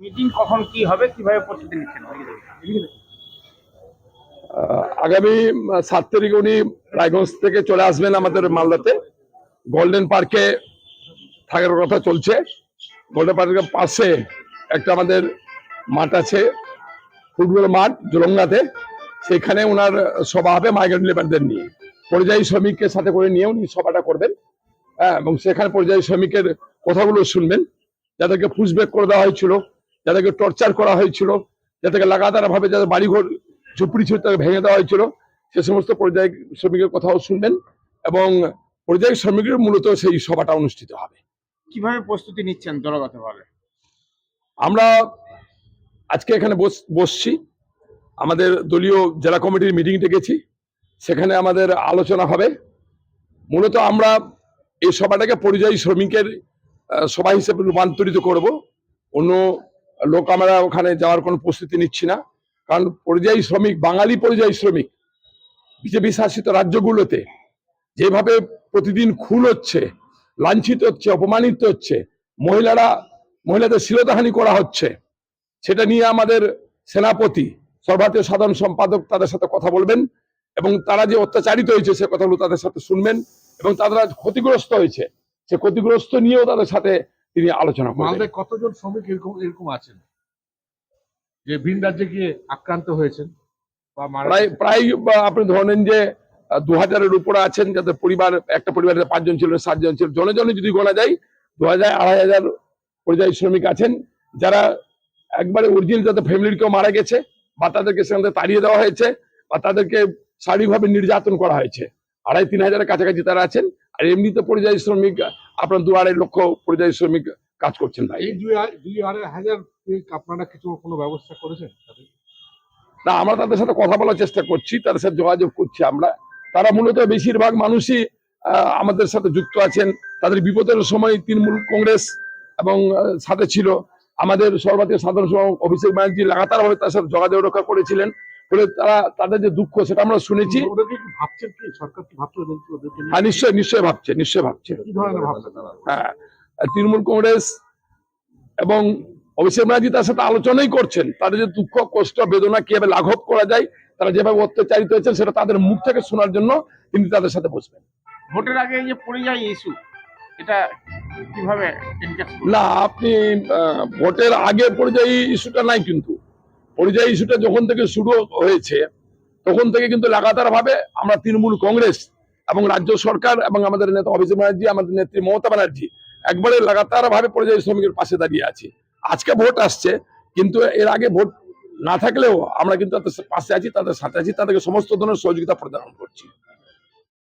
Meeting কখন কি হবে, কিভাবে প্রস্তুতি নিচ্ছেন? আগামী 7 তারিখে উনি রায়গঞ্জ থেকে চলে আসবেন আমাদের মালদাতে। গোল্ডেন পার্কে থাকার কথা চলছে। গোল্ডেন পার্কের পাশে একটা আমাদের মাঠ আছে, ফুটবল মাঠ জলঙ্গাতে। সেখানে ওনার সভা হবে মাইগ্রেন্ট লেবারদের নিয়ে, পরিযায়ী শ্রমিককে সাথে করে নিয়ে উনি সভাটা করবেন। হ্যাঁ, এবং সেখানে পরিযায়ী শ্রমিকের কথাগুলো শুনবেন, যাদেরকে পুশব্যাক করে দেওয়া হয়েছিল, যাদেরকে টর্চার করা হয়েছিল, যাদেরকে লাগাতার ভাবে যাদের বাড়িঘর ঝুপড়ি ছিল তাকে ভেঙে দেওয়া হয়েছিল, সে সমস্ত পরিযায়ী শ্রমিকের কথাও শুনবেন এবং পরিযায়ী শ্রমিকের মূলত সেই সভাটা অনুষ্ঠিত হবে। কিভাবে প্রস্তুতি নিচ্ছেন দলগতভাবে? আমরা আজকে এখানে বসছি, আমাদের দলীয় জেলা কমিটির মিটিং ডেকেছি, সেখানে আমাদের আলোচনা হবে। মূলত আমরা এই সভাটাকে পরিযায়ী শ্রমিকের সভা হিসেবে রূপান্তরিত করব। অন্য লোক আমরা ওখানে যাওয়ার কোনো প্রস্তুতি নিচ্ছি না, কারণ পরিযায়ী শ্রমিক, বাঙালি পরিযায়ী শ্রমিক বিজেপি শাসিত রাজ্যগুলোতে যেভাবে প্রতিদিন খুন হচ্ছে, লাঞ্ছিত হচ্ছে, অপমানিত হচ্ছে, মহিলাদের শ্লীলতাহানি করা হচ্ছে, সেটা নিয়ে আমাদের সেনাপতি, সর্বভারতীয় সাধারণ সম্পাদক তাদের সাথে কথা বলবেন এবং তারা যে অত্যাচারিত হয়েছে সে কথাগুলো তাদের সাথে শুনবেন এবং তারা ক্ষতিগ্রস্ত হয়েছে সে ক্ষতিগ্রস্ত নিয়েও তাদের সাথে তিনি আলোচনা করবেন। মালদায় কতজন শ্রমিক এরকম আছেন যে ভিন রাজ্যে গিয়ে আক্রান্ত হয়েছেন? প্রায় আপনি ধরেন যে 2000-এর উপরে আছেন, যাদের পরিবার, একটা পরিবারে 5 জন ছিল, 7 জন ছিল, জনে জনে যদি গোনা যায় 2000-2500 পরিযায়ী শ্রমিক আছেন, যারা একবারে অরিজিনাল যাদের ফ্যামিলির কেউ মারা গেছে বা তাদেরকে সেখান থেকে তাড়িয়ে দেওয়া হয়েছে বা তাদেরকে শারীরিকভাবে নির্যাতন করা হয়েছে। 2500-3000-এর কাছাকাছি তারা আছেন। আর এমনিতে পরিযায়ী শ্রমিক আপনার 2-2.5 লক্ষ পরিযায়ী শ্রমিক কাজ করছেন ভাই। এই 2-2.5 আপনারা কিছু কোনো ব্যবস্থা করেছেন? না, আমরা তাদের সাথে কথা বলার চেষ্টা করছি, তাদের সাথে যোগাযোগ করছি আমরা। তারা মূলত বেশিরভাগ মানুষই আমাদের সাথে যুক্ত আছেন। তাদের বিপদের সময় তৃণমূল কংগ্রেস এবং সাথে ছিল আমাদের সর্বভারতীয় সাধারণ সম্পাদক অভিষেক ব্যানার্জি, লাগাতার ভাবে তার সাথে যোগাযোগ রক্ষা করেছিলেন বলে তারা তাদের যে দুঃখ সেটা আমরা শুনেছি। ভাবছেন কি সরকার কি ভাবছে? হ্যাঁ, নিশ্চয়ই ভাবছে। কি ধরনের ভাবছে তারা? হ্যাঁ, তৃণমূল কংগ্রেস এবং অভিষেক ব্যানার্জি তার সাথে আলোচনাই করছেন, তাদের যে দুঃখ, কষ্ট, বেদনা কিভাবে লাঘব করা যায়, তারা যেভাবে অত্যাচারিত হয়েছেন সেটা তাদের মুখ থেকে শোনার জন্য তিনি তাদের সাথে বসবেন। ভোটের আগে এই যে পরিযায়ী ইস্যু, এটা কিভাবে? না, আপনি ভোটের আগে পরিযায়ী ইস্যুটা নাই, কিন্তু পরিযায়ী ইস্যুটা যখন থেকে শুরু হয়েছে তখন থেকে কিন্তু লাগাতার ভাবে আমরা তৃণমূল কংগ্রেস এবং রাজ্য সরকার এবং আমাদের নেতা অভিষেক ব্যানার্জি, আমাদের নেত্রী মমতা ব্যানার্জি একবারে লাগাতার ভাবে পরিযায়ী শ্রমিকের পাশে দাঁড়িয়ে আছি। আজকে ভোট আসছে, কিন্তু এর আগে ভোট না থাকলেও আমরা কিন্তু তাদের পাশে আছি, তাদের সাথে আছি, তাদেরকে সমস্ত ধরনের সহযোগিতা প্রদান করছি।